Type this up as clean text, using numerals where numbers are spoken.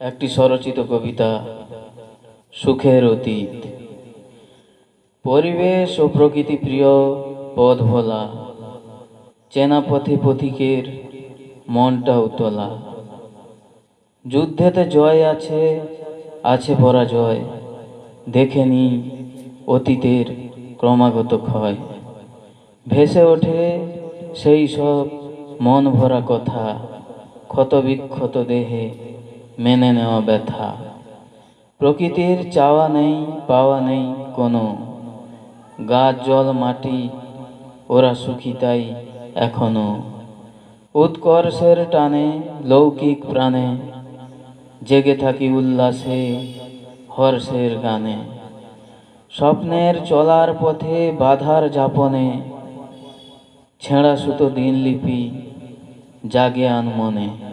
একটি স্বরচিত কবিতা, সুখের অতীত। পরিবেশ ও প্রকৃতি প্রিয় পথ ভোলা, চেনা পথে পথিকের মনটা উতলা। যুদ্ধেতে জয় আছে, আছে পরাজয়, দেখেনি অতীতের ক্রমাগত ক্ষয়। ভেসে ওঠে সেই সব মন ভরা কথা, ক্ষত বিক্ষত দেহে মেনে নেওয়া ব্যথা। প্রকৃতির চাওয়া নেই পাওয়া নেই কোনো, গাছ জল মাটি ওরা সুখী তাই এখনো। উৎকর্ষের টানে লৌকিক প্রাণে জেগে থাকি উল্লাসে হর্ষের গানে। স্বপ্নের চলার পথে বাধার যাপনে ছেঁড়া সুতো দিনলিপি জাগে আনমনে।